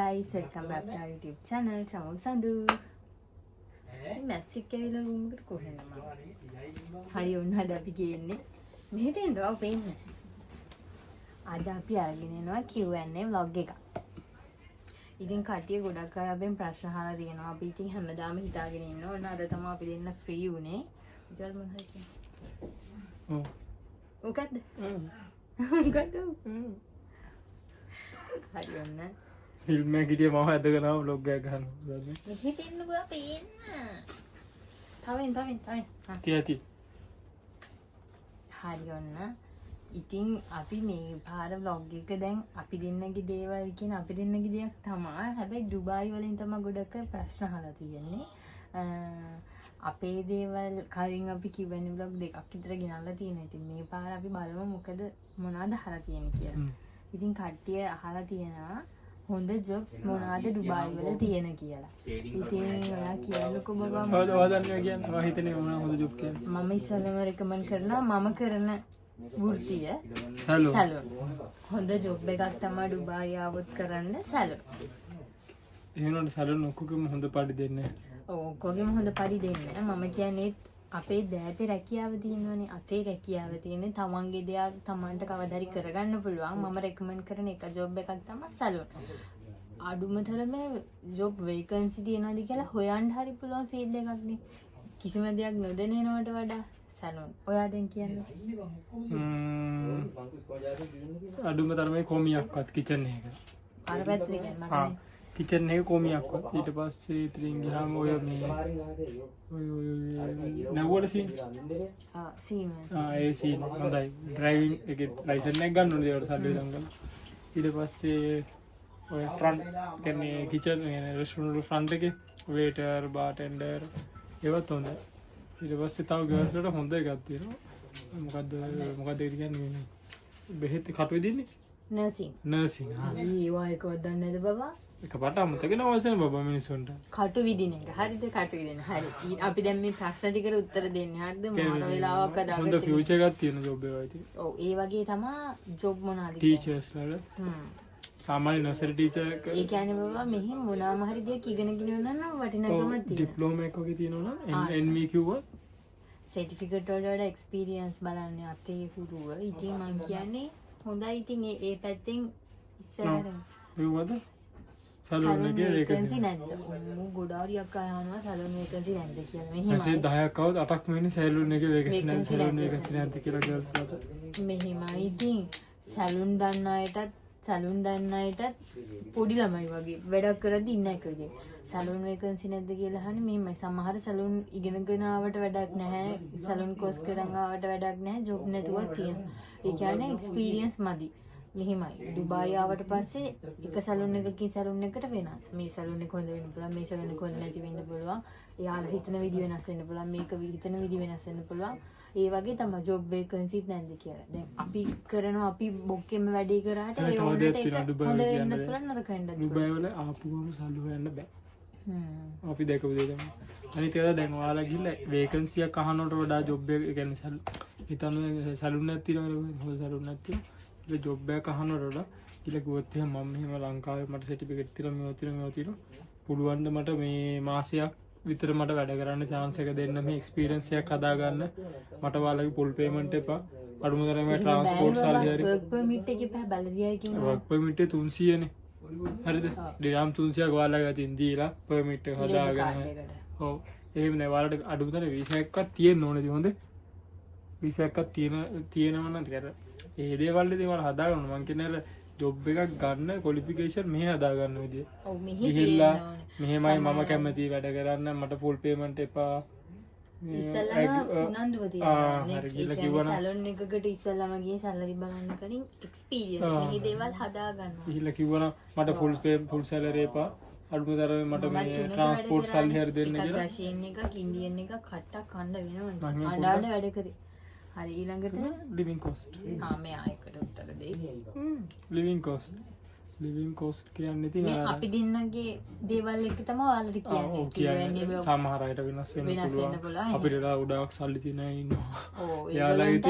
guys, welcome back to our YouTube channel. Chamu Sandu. මැස්සික් ඇවිල්ලා room එකට කොහෙන්ද මම? හරි වුණාද අපි ගියන්නේ? මෙහෙට එනවා පේන්නේ. අද අපි අරගෙන එනවා Q&A vlog එකක්. ඉතින් කට්ටිය ගොඩක් අය අපෙන් ප්‍රශ්න අහලා තියෙනවා. අපි ඉතින් හැමදාම හිතාගෙන ඉන්නවා. ඔන්න අද තමයි අපි දෙන්න ෆ්‍රී උනේ. ඉතින් මොන හරි කියන්නේ. ඔව්. මොකද්ද? මොකද්ද? හරි ඔන්න. ෆිල්ම් එක ගියේ මම ඇදගෙන ආව vlog එකක් ගන්නවා. මෙහෙට එන්නකෝ පේන්න. තවෙන්. තියති. හරි ඔන්න. ඉතින් අපි මේ පාර vlog එක දැන් අපි දෙන්නගේ දේවල් කියන අපි දෙන්නගේ දෙයක් තමයි. හැබැයි ඩුබායි වලින් තමයි ගොඩක් ප්‍රශ්න අහලා තියෙන්නේ. අපේ දේවල් කලින් අපි Q&A vlog දෙකක් විතර ගෙනල්ලා තියෙනවා. ඉතින් මේ පාර අපි බලමු මොකද මොනවද අහලා තියෙන්නේ කියලා. ඉතින් කට්ටිය අහලා තියෙනවා හොඳ ජොබ්ස් මොනවද ඩුබායි වල තියෙන කියලා. ඉතින් ඔයා කියන්නකෝ බබා. හොදන්නේ කියන්නේ මම හිතන්නේ මොනවා හොඳ ජොබ් කියන්නේ. මම ඉස්සෙල්ලාම රෙකමන්ඩ් කරනවා මම කරන වෘත්තිය සැලුන්. හොඳ ජොබ් එකක් තමයි ඩුබායි ආවොත් කරන්න සැලුන්. එහෙනම් සැලුන් ඔක්කොගෙම හොඳ පඩි දෙන්නේ. ඔව් ඔක්කොගෙම හොඳ පඩි දෙන්නේ. මම කියන්නේ අපේ දෑතේ රැකියාව තියෙනවනේ. අතේ රැකියාව තියෙන්නේ තමන්ගේ දෙයක් තමන්ට කවදාරි කරගන්න පුළුවන්. මම රෙකමන්ඩ් කරන එක ජොබ් එකක් තමයි සැලුන්. අඩුම තරමේ ජොබ් වේකන්සි තියෙනවද කියලා හොයන්න හරි පුළුවන් ෆීල්ඩ් එකක් නේ. කිසිම දෙයක් නොදැනෙනවට වඩා සැලුන්. ඔයා දැන් කියන්නේ අඩුම තරමේ කොමියක්වත් කිචන් එක. අර පැත්තට කියන්නේ මට කිචන් එක කොමියක්වත්. ඊට පස්සේ ඉතින් ගියාම ඔය මේ නැවුවල සීන්. සීන්. ඒ සීන් හොඳයි. ඩ්‍රයිවිං එකේ ලයිසන් එක ගන්න ඕනේ ඒකට සල්ලි දන් ගන්න. ඊට පස්සේ ඔය ෆ්‍රන්ට් කියන්නේ කිචන් රෙස්ටොරන්ට් ෆ්‍රන්ට් එකේ වේටර් බාර්ටෙන්ඩර් ඒවත් හොඳයි. ඊට පස්සේ තව ගර්ල්ස් වලට හොඳ එකක් තියෙනවා. මොකද්ද ඒක කියන්නේ? බෙහෙත් කටු විදින්නේ? නර්සින්. නර්සින්. ඒවා එකවත් දන්නේ නැද බබා? එකපාරට අමතක නවසන බබා මිනිස්සුන්ට. කටු විදින එක. හරිද? කටු විදින. හරි. අපි දැන් මේ ප්‍රශ්න ටිකට උත්තර දෙන්නේ. හරිද? මාර වෙලාවක් අදාගත්තා. හොඳ ෆියුචර් එකක් තියෙන ජොබ් එකයි තියෙන්නේ. ඔව් ඒ වගේ තමයි ජොබ් මොනවාද ටීචර්ස් වලට. සාමාන්‍ය නර්සරි ටීචර් එක. ඒ කියන්නේ බබා මෙහි මොනවාම හරි දෙයක් ඉගෙන ගන්න නම් වටිනාකමක් තියෙනවා. ඩිප්ලෝමා එකක් වගේ තියෙනවා නම් NVQ වල සර්ටිෆිකේට් වලට එක්ස්පීරියන්ස් බලන්නේ අතේ හුරුව. ඉතින් මම කියන්නේ හොඳයි. ඉතින් ඒ පැත්තෙන් ඉස්සරහට ඒවද සැලුන් එකේ වේකන්සි නැද්ද? මම ගොඩාරියක් අහනවා සැලුන් වේකන්සි නැද්ද කියලා. මෙහෙමයි. 10ක් આવුත් 8ක් වෙන්නේ සැලුන් එකේ වේකන්සි නැද්ද සැලුන් වේකන්සි නැද්ද කියලා ගර්ල්ස් වලට. මෙහෙමයි. ඉතින් සැලුන් දන්න අයටත් පොඩි ළමයි වගේ වැඩක් කරද්දි ඉන්න එක විදිහ. සැලුන් වේකන්සි නැද්ද කියලා අහන්නේ මෙහෙමයි. සමහර සැලුන් ඉගෙනගෙන ආවට වැඩක් නැහැ. සැලුන් කෝස් කරන් ආවට වැඩක් නැහැ. ජොබ් නැතුව තියෙනවා. ඒ කියන්නේ එක්ස්පීරියන්ස් මදි. මෙහෙමයි. දුබායි ආවට පස්සේ එක සැලුන් එකකින් සැලුන් එකට වෙනස්. මේ සැලුන් එක හොඳ වෙන්න පුළුවන්. මේ සැලුන් එක හොඳ නැති වෙන්න පුළුවන්. එයාලා හිතන විදි වෙනස් වෙන්න පුළුවන්. මේක හිතන විදි වෙනස් වෙන්න පුළුවන්. ඒ වගේ තමයි ජොබ් වේකන්සිත් නැද්ද කියලා. දැන් අපි කරනවා අපි බොක්කෙම වැඩේ කරාට ඒ ඕනට එක හොඳ වෙන්න පුළුවන් නරක වෙන්නත් පුළුවන්. ඩුබායි වල ආපු ගමන් සල්ලි හොයන්න බෑ. අපි දැකපු දේ තමයි. අනිත් ඒවා දැන් ඔයාලා ගිහලා වේකන්සියක් අහනවට වඩා ජොබ් එක කියන්නේ හිතන්නේ සැලුන් එකක් තියෙනවනේ හොඳ සැලුන් එකක් තියෙනවා. ඒක ජොබ් එකක් අහනවට වඩා ඊළ ගියොත් එහෙනම් මම මෙහෙම ලංකාවේ මට සර්ටිෆිකේට් තියෙනවා මේවා තියෙනවා පුළුවන් ද මට මේ මාසයක් විතර මට වැඩ කරන්න chance එක දෙන්න මේ experience එකක් හදා ගන්න මට ඔයාලගේ full payment එපා අඩුම තරමේ transport සල්ලි හරි work permit එකේ පහ බලදියයි කියන work permit එක 300 නේ හරිද දිරාම් 300ක් ඔයාලගේ අතින් දීලා permit එක හදාගෙන ඔව් එහෙම නේ ඔයාලට අඩුම තරමේ visa එකක් තියෙන්න ඕනේද හොඳ visa එකක් තියෙනවා නම් ඒ දේවල් ඉතින් ඔයාලා හදා ගන්න මං කියන්නේ ජොබ් එකක් ගන්න ක්වොලිෆිකේෂන් මෙහෙ හදා ගන්න විදිය. ඔව් මෙහෙ තියෙනවා. මෙහෙමයි මම කැමති වැඩ කරන්න මට ෆුල් පේමන්ට් එපා. ඉස්සල්ලාම උනන්දුව තියෙනවා. ඒ කියන්නේ සැලුන් එකකට ඉස්සල්ලාම ගිහින් සැලරි බලන්න කලින් එක්ස්පීරියන්ස් මෙහි දේවල් හදා ගන්නවා. ඉහිලා කිව්වනම් මට ෆුල් සැලරි එපා. අඩුම තරමේ මට මේ ට්‍රාන්ස්පෝර්ට් සල්ලි හරි දෙන්න කියලා. රෂියන් එකක් ඉන්දියන් එකක් කට්ටක් කන්න වෙනවා. අඬාඩ වැඩ කරේ. හරි ඊළඟට ලිවිං කොස්ට්. මෙයා එකට උත්තර දෙයි. Living cost. ලිවිං කොස්ට් කියන්නේ ඉතින් මේ අපි දෙන්නගේ දේවල් එක තමයි ඔයාලට කියන්නේ. සමහර අයට වෙනස් වෙන්න පුළුවන්. අපිට උඩාවක් සල්ලි තියෙන අය ඉන්නවා. ඔව් ඒගොල්ලන්ට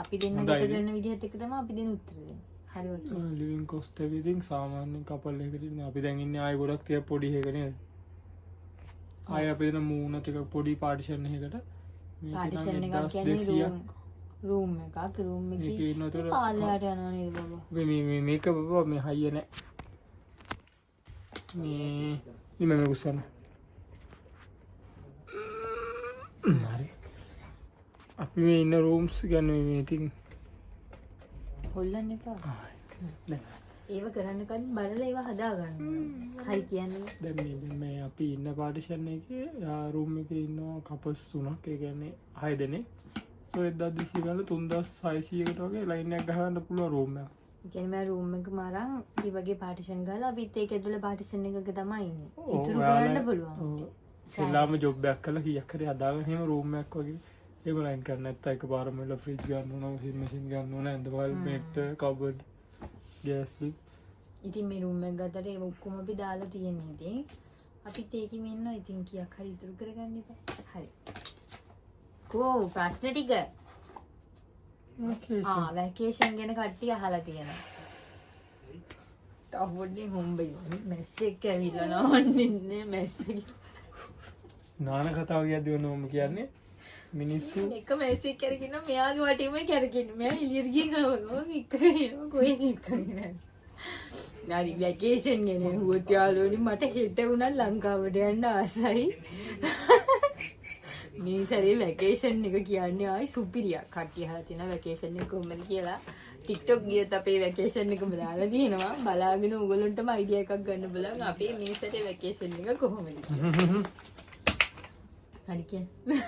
අපි දෙන්නට කරන විදිහත් එක තමයි අපි දෙන උත්තර දෙන්නේ. හරි ඔකේ. ලිවිං කොස්ට් එක ඉතින් සාමාන්‍යයෙන් කපල් එකකට ඉන්නේ. අපි දැන් ඉන්නේ ආයෙ ගොඩක් තියා පොඩි එකක නේද? ආයෙ අපි දෙන මූණ ටික පොඩි පාටිෂන් එකකට. පාටිෂන් එකක් කියන්නේ රූම් එකක්. රූම් එකේ පාලයට යනවා නේද බබා? මේක බබා මේ හයිය නෑ. මේ මේ ගුස්සන. හරි. අපි මේ ඉන්න රූම්ස් ගන්න මේ ඉතින් හොල්ලන්න එපා. ඒව කරන්න කලින් බලලා ඒව හදාගන්න. හයි කියන්නේ. දැන් මේ අපි ඉන්න පාටිෂන් එකේ රූම් එකේ ඉන්නවා කපල්ස් තුනක්. ඒ කියන්නේ 6 දෙනෙක්. So 1200 ගාන 3600කට වගේ ලයින් එකක් ගහන්න පුළුවන් රූම් එක. ඒ කියන්නේ මම රූම් එක මාරන් මේ වගේ පාටිෂන් ගාලා අපිත් ඒක ඇතුළේ පාටිෂන් එකක තමයි ඉන්නේ. ඉතුරු කරන්න පුළුවන්. සෙල්ලාම ජොබ් එකක් කළා කීයක් හරි හදාගෙන එහෙම රූම් එකක් වගේ ඒක ලයින් කරන්න නැත්නම් එකපාරම වෙලා ෆ්‍රිජ් ගන්න ඕන, වොෂින් මැෂින් ගන්න ඕන, ඇඳවල් මෙට්ට, කබඩ්, ගෑස් ලිප්. ඉතින් මේ රූම් එක ගත්තට ඒක ඔක්කොම අපි දාලා තියෙන්නේ. ඉතින් අපිත් ඒකෙම ඉන්නවා. ඉතින් කීයක් හරි ඉතුරු කරගන්න එපා. හරි. කෝ ප්‍රශ්න ටික. වැකේෂන් ගැන කට්ටිය අහලා තියෙනවා. ටවුඩ්නේ හොම්බේ මැස්සෙක් ඇවිල්ලා නෝන්නේ මැස්සෙක්. නාන කතාව කියද්දී ඔන්නෝම කියන්නේ මිනිස්සු එක මැස්සෙක් කරකින්න මෙයාගේ වටේම කරකින්න. මෙයා එළියට ගිහින් ගමන් එක්කගෙන කොහෙද එක්කගෙන. නාරි වැකේෂන් ගැන හුවත් යාළුවනි මට හෙට වුණා ලංකාවට යන්න ආසයි. මේ සැරේ වැකේෂන් එක කියන්නේ ආයි සුපිරියක්. කට්ටිය අහලා තියෙනවා වැකේෂන් එක කොහොමද කියලා. TikTok ගියත් අපේ වැකේෂන් එකම දාලා තියෙනවා. බලාගෙන ඕගොල්ලන්ටම අයිඩියා එකක් ගන්න බලන්න අපේ මේ සැරේ වැකේෂන් එක කොහොමද කියලා. හරි කියන්නේ.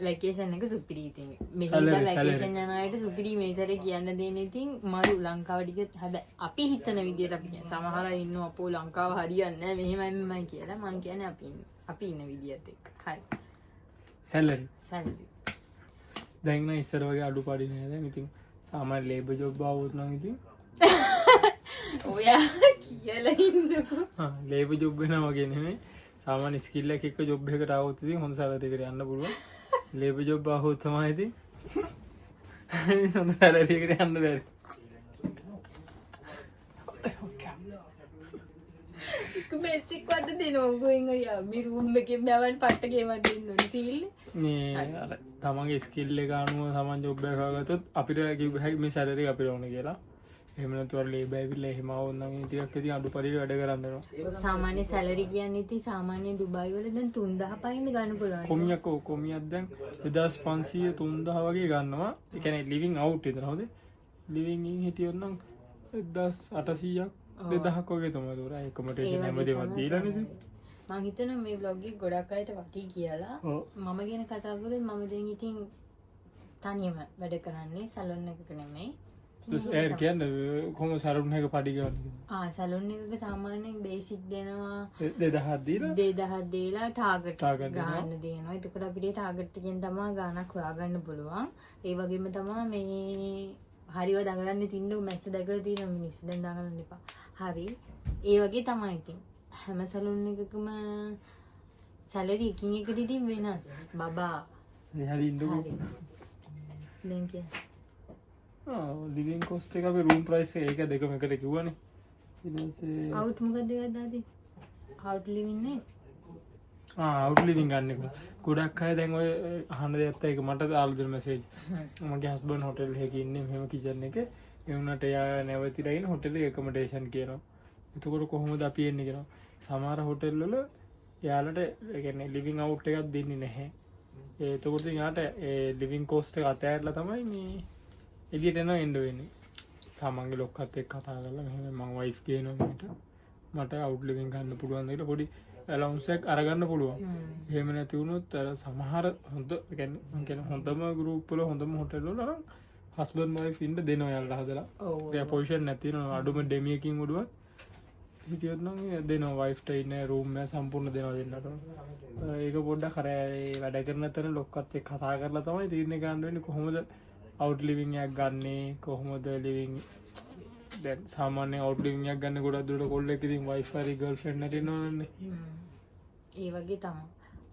වැකේෂන් එක සුපිරි ඉතින්. මෙහෙම වැකේෂන් යන අයට සුපිරි මේ සැරේ කියන්න දෙන්නේ ඉතින් මරු ලංකාවට ගියත් හැබැයි අපි හිතන විදියට අපි කියන්නේ සමහර අය ඉන්නවා අපෝ ලංකාව හරියන්නේ නැහැ මෙහෙමයි කියලා. මං කියන්නේ අපි ඉන්න විදියත් එක්ක. හරි. සැලරි. දැන් නම් ඉස්සර වගේ අඩුපාඩු නෑ දැන් ඉතින් සාමාන්‍ය ලේබර් ජොබ් ආවොත් නම් ඉතින් ඔයා කියලා ඉන්නකෝ. ලේබර් ජොබ් වෙනවා වගේ නෙමෙයි. සාමාන්‍ය ස්කිල් එකක ජොබ් එකකට ආවොත් ඉතින් හොඳ සැලරි එකකට යන්න පුළුවන්. ලේබර් ජොබ් ආවොත් තමයි ඉතින් හොඳ සැලරි එකකට යන්න බැරි. බේසික් වද දෙනවා ගෝයින් අයියා මේ රූම් එකේ මෑවන් පට්ට ගේමක් දෙන්න ඕනේ සීල් මේ අර තමන්ගේ ස්කිල් එක අනුව සමන් ජොබ් එකක් ගත්තොත් අපිට කිව්ව හැකි මේ සැලරි අපිට ඕන කියලා. එහෙම නැතුව ලේබර් ඇවිල්ලා එහෙම ආවොත් නම් ටිකක් ඉතින් අඩුපාඩු වැඩ කරන්න වෙනවා. සාමාන්‍ය සැලරි කියන්නේ ඉතින් සාමාන්‍ය දුබායි වල දැන් 3000 පයින් ගන්න පුළුවන්. කොමියක් දැන් 2500 3000 වගේ ගන්නවා. ඒ කියන්නේ ලිවිං අවුට් විතර හොඳ. ලිවිං ඉන් හිටියොත් නම් 1800ක් 2000ක් වගේ තමයි දොර ඇකොමඩේෂන් හැමදේම දීලා නේද? මම හිතනවා මේ vlog එක ගොඩක් අයට වටී කියලා. මම ගැන කතා කරොත් මම දැන් ඉතින් තනියම වැඩ කරන්නේ සැලොන් එකක නෙමෙයි. ඒ කියන්නේ කොහොම සැලොන් එක පඩි ගන්න. සැලොන් එකක සාමාන්‍යයෙන් බේසික් දෙනවා 2000 දීලා ටාගට් ගන්න දෙනවා. එතකොට අපිට ටාගට් එකෙන් තමයි ගාණක් හොයාගන්න පුළුවන්. ඒ වගේම තමයි මේ හරිව දඟලන්නේ තින්නු මැස්ස දැකලා තියෙන මිනිස්සු දැන් දඟලන්න එපා. හරි. ඒ වගේ තමයි ඉතින්. හැම සැලොන් එකකම සැලරි එකින් එකට ඉතින් වෙනස්. බබා. හරි ඉන්නකෝ. හරි. දැන් කිය. ලිවිං කොස්ට් එක අපි රූම් ප්‍රයිස් එක දෙකම එකට කිව්වනේ. ඊට පස්සේ අවුට් මොකද ඒකද දාදී? අවුට් ලිවිං නේ? අවුට් ලිවිං ගන්න එක. ගොඩක් අය දැන් ඔය අහන්න දෙයක් ඒක මට දාලා දෙන මැසේජ්. මගේ හස්බන්ඩ් හොටෙල් එකේ ඉන්නේ මෙහෙම කිචන් එකේ. ඒ වුණාට එයා නැවතිලා ඉන්න හොටෙල් එකේ ඇකොමඩේෂන් කියනවා. එතකොට කොහොමද අපි එන්නේ කියනවා. සමහර හොටෙල් වල එයාලට ඒ කියන්නේ ලිවිං අවුට් එකක් දෙන්නේ නැහැ. එතකොට යාට ඒ ලිවිං කොස්ට් එක අතෑරලා තමයි මේ එළියට එනවා එන්න වෙන්නේ. තමන්ගේ ලොක්කත් එක්ක කතා කරලා මෙහෙම මම වයිෆ් කියනවා මට අවුට් ලිවිං ගන්න පුළුවන් කියලා පොඩි ඇලවුන්ස් එකක් අරගන්න පුළුවන්. එහෙම නැති වුණොත් අර සමහර හොඳ කියන්නේ මම කියන හොඳම ගෲප් වල හොඳම හොටෙල් වල නම් හස්බන්ඩ් වයිෆ් ඉන්න දෙනවා යාළුවා හදලා. ඒ පොසිෂන් නැති වෙනවා අඩුම ඩෙමි එකකින් උඩුවත් හිටියොත් නම් දෙනවා වයිෆ්ට ඉන්න රූම් එක සම්පූර්ණ දෙනවා දෙන්නට. ඒක පොඩ්ඩක් අර වැඩ කරන තැන ලොක්කත් එක්ක කතා කරලා තමයි තීරණය ගන්න වෙන්නේ කොහොමද අවුට් ලිවිං එකක් ගන්නේ කොහොමද ලිවිං දැන් සාමාන්‍ය අවුට් ලිවිං එකක් ගන්න ගොඩක් දුරට කොල්ලෙක් ඉතින් වයිෆ් හරි ගර්ල්ෆ්‍රෙන්ඩ් නැති වෙනවනේ. ඒ වගේ තමයි.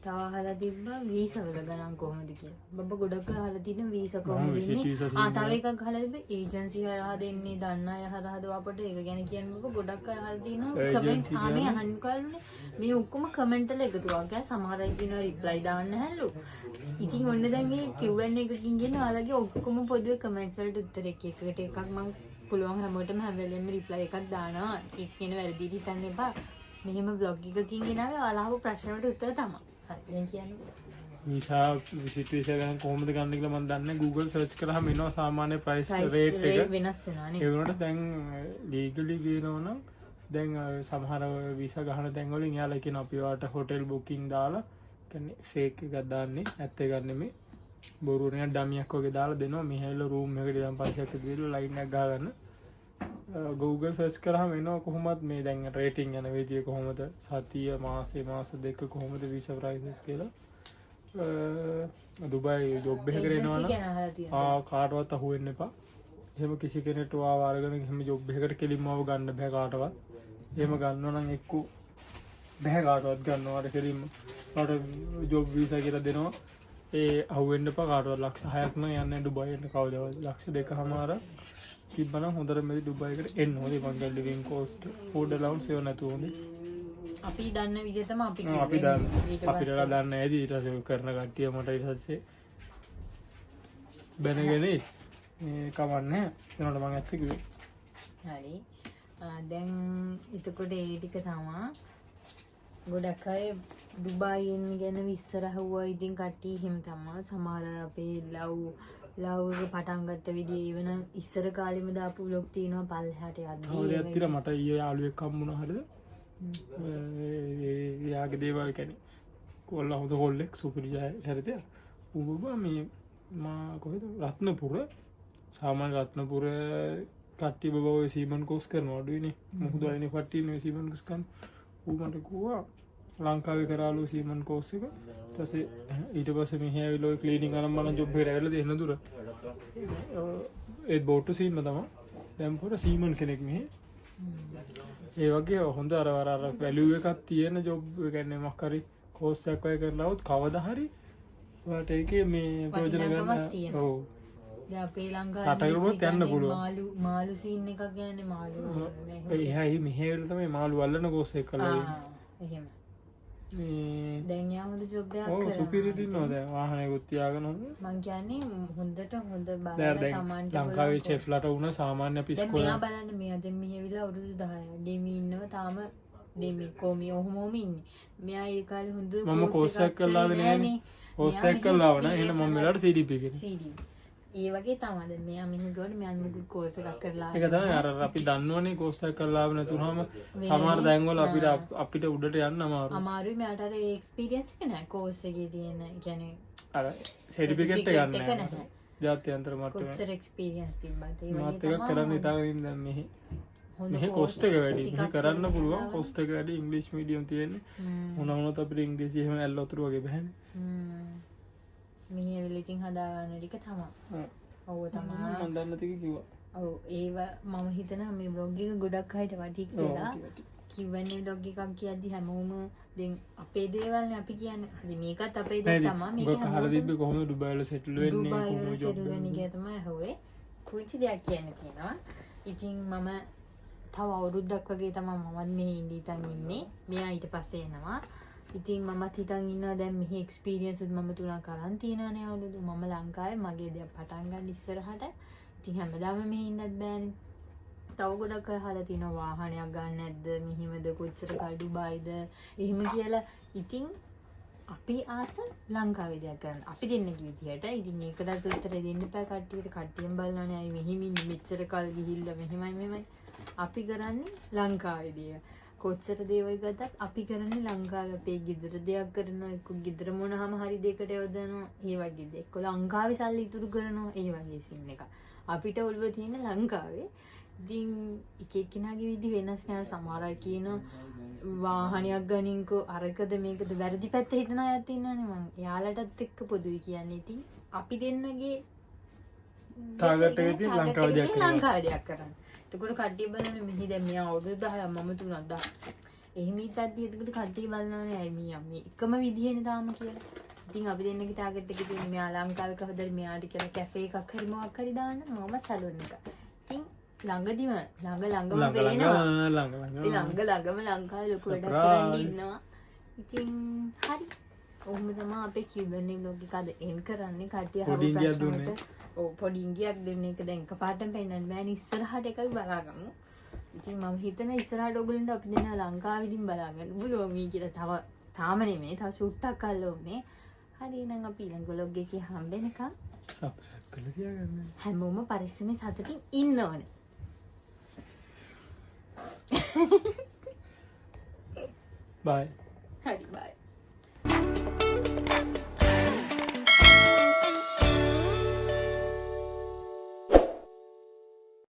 තව අහලා තිබ්බා වීසා වල ගණන් කොහොමද කියලා. බබ්බා ගොඩක් අහලා තියෙන වීසා කොහොමද දෙන්නේ? තව එකක් අහලා තිබ්බා ඒජන්සි හරහා දෙන්නේ, දන්න අය හරහාද අපට ඒක ගැන කියන්න බබ්බා ගොඩක් අය අහලා තිනවා කමෙන්ට්ස් ආනේ අහන්න කල්නේ. මේ ඔක්කොම කමෙන්ට් වල එකතුවක්. සමහර අය කියනවා රිප්ලයි දාන්න හැලු. ඉතින් ඔන්න දැන් මේ Q&A එකකින් කියන ඔයාලගේ ඔක්කොම පොදුවේ කමෙන්ට්ස් වලට උත්තර එකට එකක් මම පුළුවන් හැමෝටම හැම වෙලෙම රිප්ලයි එකක් දානවා. ඒක කියන වැරදිට හිතන්න එපා. මෙහෙම vlog එකකින් ගෙනාවේ ඔයාලා අහපු ප්‍රශ්න වලට උත්තර තමයි. හරි දැන් කියන්නේ. වීසා විසිට් වීසා ගන්න කොහොමද ගන්න කියලා මම දන්නේ. Google search කරාම එනවා සාමාන්‍ය price rate එක. වෙනස් වෙනවා නේ. ඒ වුණාට දැන් legally ගේනවනම් දැන් සමහර වීසා ගන්න තැන් වලින් එයාලා කියනවා අපි ඔයාලට hotel booking දාලා කියන්නේ fake එකක් දාන්නේ ඇත්ත එකක් නෙමෙයි. බොරු නිකන් ඩමියක් වගේ දාලා දෙනවා. මෙහෙල room එකට ඉඳන් පස්සෙක් දීලා line එකක් ගහගන්න. Google search කරාම එනවා කොහොමද මේ දැන් රේටින් යන විදිය කොහොමද සතිය මාස දෙක කොහොමද වීසා prices කියලා. දුබයි ජොබ් එකකට එනවනම් කාටවත් අහු වෙන්න එපා. එහෙම කිසි කෙනෙක්ට ආව අරගෙන එහෙම ජොබ් එකකට කෙලින්ම ආව ගන්න බෑ කාටවත්. එහෙම ගන්නවා නම් එක්ක බෑ කාටවත් ගන්නවට කෙලින්ම. කාට ජොබ් වීසා කියලා දෙනවා. ඒ අහු වෙන්න එපා කාටවත්. ලක්ෂ 6ක් නම් යන්නේ දුබයිට කවදාවත්. ලක්ෂ 2කමාරක් තිබ්බනම් හොඳට මේ දුබයිකට එන්න ඕනේ. Mangal living cost food allowance ඒව නැතුව ඕනේ. අපි දන්න විදිහටම අපි අපිට දන්න ඇති ඊට පස්සේ කරන කට්ටිය මට ඊට පස්සේ බැනගෙන කවන්නේ එනකොට මම ඇත්ත කිව්වේ. හරි. දැන් එතකොට ඒ ටික තමයි ගොඩක් අය ඩුබායින් ගැන විස්තර අහුවා. ඉතින් කට්ටිය හිම තමයි සමහර අපේ ලව් එක පටන් ගත්ත විදිය ඉවන ඉස්සර කාලෙම දාපු vlog තියෙනවා පල්ලෙහාට යද්දී. ඔය ඇත්තට මට ඊයේ යාළුවෙක් හම්බුණා හරිද? යාගේ දේවල් කැන කොල්ල හොඳ කොල්ලෙක් සුපිරිජය හැරතය උබා මේ මා කොහෙද රත්නපුර සාමාන්‍ය රත්නපුර කට්ටි බව සීමන් කෝස් කරන අඩුවනේ මුහුද අයන පට්ටින සීමන් කස්කන් ඌමට කවා ලංකාව කරාලු සීමන් කෝස් එක තසේ ඊට පස මෙහැවිලෝ කලීනි කරම් මන ජොබ්බේ රැල දෙන්න දුර ඒත් බෝට්ට සීම තම දැම්පොට සීමන් කෙනෙක් මෙහ ඒ වගේ හොඳ අරවර වැලුව එකක් තියෙන ජොබ් ගැන්නේ මක්කරි කෝස්සයක් අය කරලාවත් කවද හරි ට ඒක මේ ප්‍රෝජන ගන්න ඕ අපේ ලංකා යන්න පුළුව මාලු සීන් එකක් ගැන මාලු එහයි මෙහවල තමයි මාලු වල්ලන කෝස්සෙක් කලා එහෙම දැන්යාහොද ජොබ්යක් සුපිරිටි නොද වාහනය ගුත්තියාගන මං කියන්නේ හොඳට හොඳ තමන්ට ලංකාවේ චෙෆ්ලට වුණ සාමාන්‍ය පිස්කොල බලන්න මේ අද මියවිලා අවුරුදු 10 ඩෙමි ඉන්නව තාම ඩෙමි කොමි ඔහොමම ඉන්නේ මෙයා ඒ කාලේ හොඳ මම කෝස්සක් කරලාද නෑනේ කෝස්සක් කරලාවන එහෙනම් මම මෙලට CDP එකේ CD ඒ වගේ තමයි මෙයා මෙහෙම ගොඩ මෙයා මුගු කෝස් එකක් කරලා ඒක තමයි අර අපි දන්නවනේ කෝස්සක් කරලාව නැතුනම සමහර තැන්වල අපිට උඩට යන්න අමාරුයි මෙයාට අර එක්ස්පීරියන්ස් එක නැහැ කෝස් එකේ තියෙන කියන්නේ අර සර්ටිෆිකේට් එක ගන්න නැහැ ජාත්‍යන්තර මට්ටමේ කොච්චර එක්ස්පීරියන්ස් තිබ්බත් ඒ මාත් එකක් කරන්න හිතාගෙන දැන් මෙහි කොස්ට් එක වැඩි මෙහි කරන්න පුළුවන් කොස්ට් එක වැඩි ඉංග්‍රීසි මීඩියම් තියෙන්නේ මොන වුණත් අපිට ඉංග්‍රීසි එහෙම ඇල්ල වතුර වගේ බෑනේ මෙහි විලිටින් හදාගන්න ටික තමයි ඔව් තමයි මම දන්න ටික කිව්වා ඔව් ඒව මම හිතනවා මේ vlog එක ගොඩක් අයට වටි කියලා කිව්වනේ vlog එකක් කියද්දි හැමෝම දැන් අපේ දේවල්නේ අපි කියන්නේ ඉතින් මේකත් අපේ දේ තමයි මේක අහලා තිබ්බේ කොහොමද ඩුබායි වල සෙටල් වෙන්නේ කොහොමද ජොබ් වෙන්නේ කියලා තමයි අහුවේ කුංචි දෙයක් කියන්න තියෙනවා ඉතින් මම තව අවුරුද්දක් වගේ තමයි මමත් මේ ඉඳන් ඉන්නේ මෙයා ඊට පස්සේ එනවා ඉතින් මමත් හිතන් ඉන්නවා දැන් මෙහි එක්ස්පීරියන්ස් උත් මම තුනක් කරන් තියනවානේ අවුරුදු මම ලංකාවේ මගේ දේ පටන් ගන්න ඉස්සරහට ඉතින් හැමදාම මෙහි ඉන්නත් බෑනේ තව ගොඩක් අහලා තිනවා වාහනයක් ගන්න නැද්ද මෙහිමද කොච්චර කල් ඩුබායිද එහෙම කියලා ඉතින් අපි ආස ලංකාවේ දෙයක් කරන්න අපි දෙන්නේ විදියට ඉතින් ඒකටත් උත්තර දෙන්න එපා කට්ටියට කට්ටියම බලනවානේ අය මෙහිම ඉන්නේ මෙච්චර කල් ගිහිල්ලා මෙහෙමයි අපි කරන්නේ ලංකාවේ දේ කොච්චර දේවල් ගත්තත් අපි කරන්නේ ලංකාවේ අපේ ගෙදර දෙයක් කරනවා එක්ක ගෙදර මොනවාම හරි දෙයකට යොදනවා ඒ වගේ දේ එක්ක ලංකාවේ සල්ලි ඉතුරු කරනවා ඒ වගේ සින් එක අපිට ඔළුව තියෙන ලංකාවේ ඉතින් එක එක්කෙනාගේ විදි වෙනස් නෑ සමහර අය කියන වාහනයක් ගනින්කෝ අරකද මේකද වැරදි පැත්ත හිතන අයත් ඉන්නවනේ මං එයාලටත් එක්ක පොදුයි කියන්නේ ඉතින් අපි දෙන්නගේ ටාගට් එක ඉතින් ලංකාවේ දෙයක් කරන්න එතකොට කට්ටිය බලන්නේ මෙහි දැන් මෙයා අවුරුදු 10ක් මම 3ක් 10 එහෙම හිතද්දි එතකොට කට්ටිය බලනවානේ අය මේ යම්මි එකම විදිහේනේ තාම කියලා. ඉතින් අපි දෙන්නගේ ටාගට් එක තියෙන්නේ මෙයා ලංකාවේ කවදාද මෙයාට කියලා කැෆේ එකක් හරි මොකක් හරි දාන්න මම සැලුන් එක. ඉතින් ළඟදිම ළඟම පේනවා. ළඟම ලංකාවේ ලොකු වැඩක් කරන් ඉන්නවා. ඉතින් හරි. ඔහොම තමයි අපේ කියවන්නේ බ්ලොග් එක අද එන් කරන්නේ කට්ටිය අහපු ප්‍රශ්නවලට. ඔව් පොඩි ඉංගියක් දෙන්න එක දැන් එකපාරටම පෙන්නන්න බෑනේ ඉස්සරහට එකයි බලාගමු. ඉතින් මම හිතන ඉස්සරහට ඔයගොල්ලන්ට අපි දෙන්න ලංකාවෙදින් බලාගන්න පුළුවන් මේ කියලා තාම නෙමෙයි තව ෂුට්ටක් අල්ල ඕනේ. හරි එහෙනම් අපි ඊළඟ බ්ලොග් එකේ හම්බෙනකම් සබ්ස්ක්‍රයිබ් කරලා තියාගන්න. හැමෝම පරිස්සමෙන් සතුටින් ඉන්න ඕනේ. බයි.